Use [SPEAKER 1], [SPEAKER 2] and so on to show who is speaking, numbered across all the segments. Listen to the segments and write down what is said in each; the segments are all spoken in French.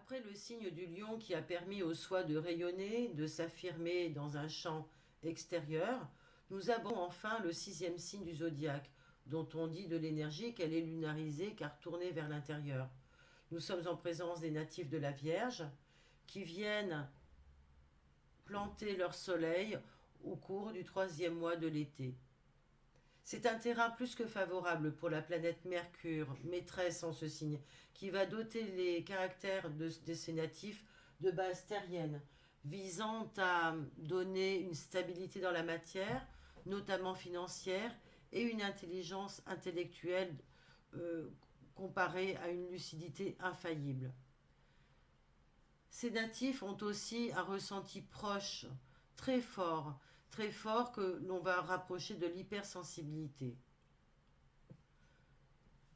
[SPEAKER 1] Après le signe du lion qui a permis au soi de rayonner, de s'affirmer dans un champ extérieur, nous avons enfin le sixième signe du zodiaque, dont on dit de l'énergie qu'elle est lunarisée car tournée vers l'intérieur. Nous sommes en présence des natifs de la Vierge qui viennent planter leur soleil au cours du troisième mois de l'été. C'est un terrain plus que favorable pour la planète Mercure, maîtresse en ce signe, qui va doter les caractères de ces natifs de bases terriennes, visant à donner une stabilité dans la matière, notamment financière, et une intelligence intellectuelle euh, comparée à une lucidité infaillible. Ces natifs ont aussi un ressenti proche, très fort que l'on va rapprocher de l'hypersensibilité.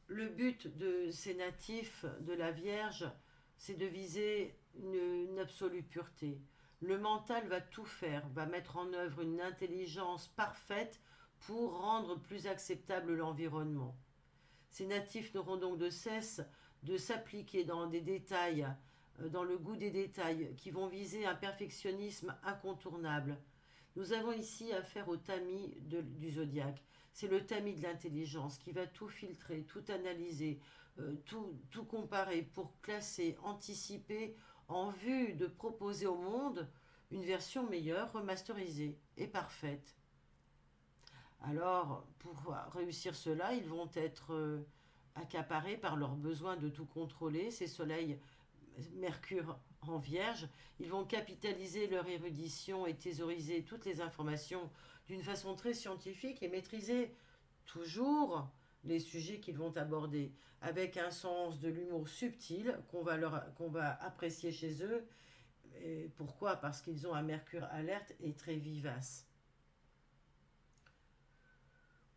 [SPEAKER 1] Le but de ces natifs de la Vierge, c'est de viser une absolue pureté. Le mental va tout faire, va mettre en œuvre une intelligence parfaite pour rendre plus acceptable l'environnement. Ces natifs n'auront donc de cesse de s'appliquer dans des détails, dans le goût des détails, qui vont viser un perfectionnisme incontournable. Nous avons ici affaire au tamis du zodiaque. C'est le tamis de l'intelligence qui va tout filtrer, tout analyser, tout comparer pour classer, anticiper, en vue de proposer au monde une version meilleure, remasterisée et parfaite. Alors, pour réussir cela, ils vont être accaparés par leur besoin de tout contrôler, ces soleils Mercure en Vierge. Ils vont capitaliser leur érudition et thésauriser toutes les informations d'une façon très scientifique et maîtriser toujours les sujets qu'ils vont aborder, avec un sens de l'humour subtil qu'on va apprécier chez eux. Et pourquoi? Parce qu'ils ont un Mercure alerte et très vivace.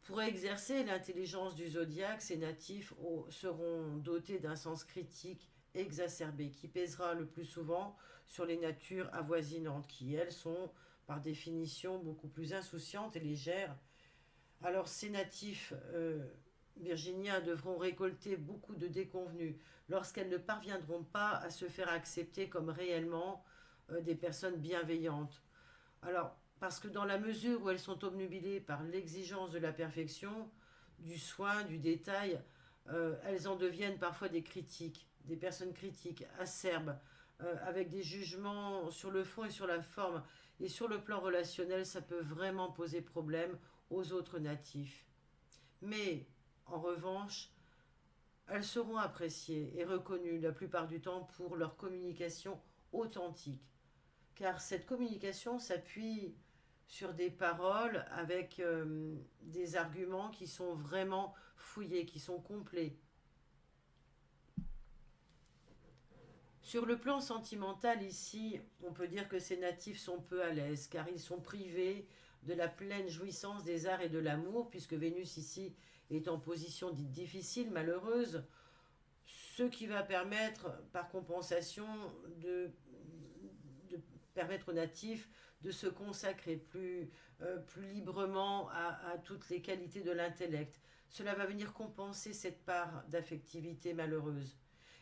[SPEAKER 1] Pour exercer l'intelligence du zodiaque, ces natifs seront dotés d'un sens critique exacerbé qui pèsera le plus souvent sur les natures avoisinantes qui, elles, sont par définition beaucoup plus insouciantes et légères. Alors ces natifs virginiens devront récolter beaucoup de déconvenues lorsqu'elles ne parviendront pas à se faire accepter comme réellement des personnes bienveillantes. Alors, parce que dans la mesure où elles sont obnubilées par l'exigence de la perfection, du soin, du détail, elles en deviennent parfois des critiques, des personnes critiques, acerbes, avec des jugements sur le fond et sur la forme. Et sur le plan relationnel, ça peut vraiment poser problème aux autres natifs. Mais, en revanche, elles seront appréciées et reconnues la plupart du temps pour leur communication authentique. Car cette communication s'appuie sur des paroles avec des arguments qui sont vraiment fouillés, qui sont complets. Sur le plan sentimental, ici, on peut dire que ces natifs sont peu à l'aise, car ils sont privés de la pleine jouissance des arts et de l'amour, puisque Vénus ici est en position dite difficile, malheureuse, ce qui va permettre, par compensation, de permettre aux natifs de se consacrer plus librement à toutes les qualités de l'intellect. Cela va venir compenser cette part d'affectivité malheureuse.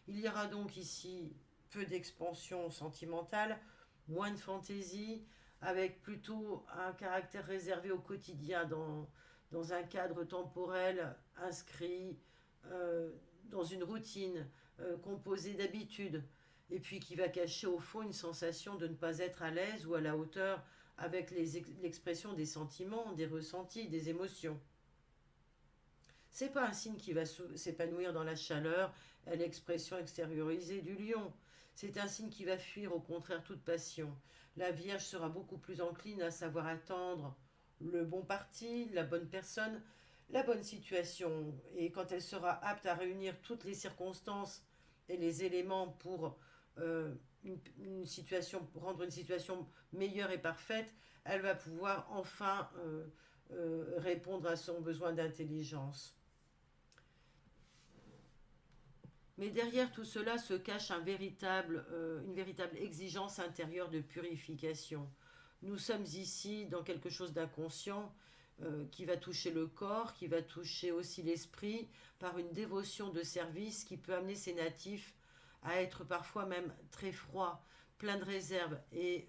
[SPEAKER 1] Il y aura donc ici peu d'expansion sentimentale, moins de fantaisie, avec plutôt un caractère réservé au quotidien dans un cadre temporel inscrit dans une routine composée d'habitudes, et puis qui va cacher au fond une sensation de ne pas être à l'aise ou à la hauteur avec l'expression des sentiments, des ressentis, des émotions. C'est pas un signe qui va s'épanouir dans la chaleur et l'expression extériorisée du lion. C'est un signe qui va fuir au contraire toute passion. La Vierge sera beaucoup plus encline à savoir attendre le bon parti, la bonne personne, la bonne situation. Et quand elle sera apte à réunir toutes les circonstances et les éléments pour une situation, pour rendre une situation meilleure et parfaite, elle va pouvoir enfin répondre à son besoin d'intelligence. Mais derrière tout cela se cache une véritable exigence intérieure de purification. Nous sommes ici dans quelque chose d'inconscient qui va toucher le corps, qui va toucher aussi l'esprit par une dévotion de service qui peut amener ces natifs à être parfois même très froid, plein de réserve et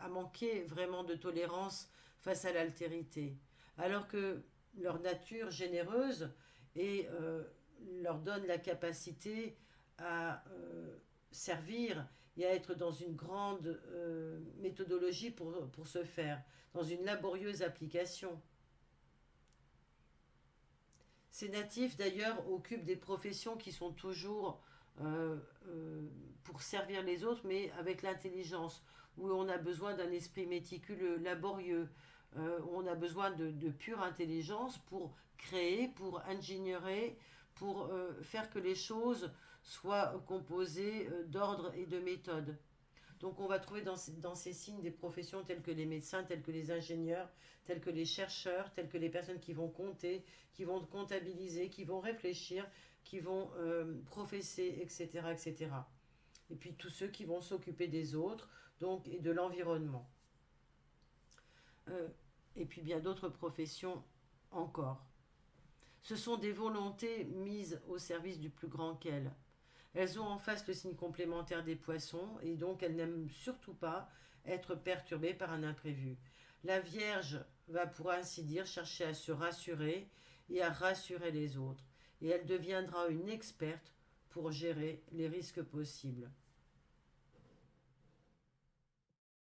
[SPEAKER 1] à manquer vraiment de tolérance face à l'altérité. Alors que leur nature généreuse et leur donne la capacité à servir et à être dans une grande méthodologie pour ce faire, dans une laborieuse application. Ces natifs d'ailleurs occupent des professions qui sont toujours euh, euh, pour servir les autres, mais avec l'intelligence, où on a besoin d'un esprit méticuleux, laborieux, où on a besoin de pure intelligence pour créer, pour ingénierer, pour faire que les choses soient composées d'ordre et de méthode. Donc on va trouver dans ces signes des professions telles que les médecins, tels que les ingénieurs, tels que les chercheurs, tels que les personnes qui vont compter, qui vont comptabiliser, qui vont réfléchir, qui vont professer, etc., etc. Et puis tous ceux qui vont s'occuper des autres, donc et de l'environnement. Euh, et puis bien d'autres professions encore. Ce sont des volontés mises au service du plus grand qu'elles. Elles ont en face le signe complémentaire des poissons et donc elles n'aiment surtout pas être perturbées par un imprévu. La Vierge va pour ainsi dire chercher à se rassurer et à rassurer les autres et elle deviendra une experte pour gérer les risques possibles.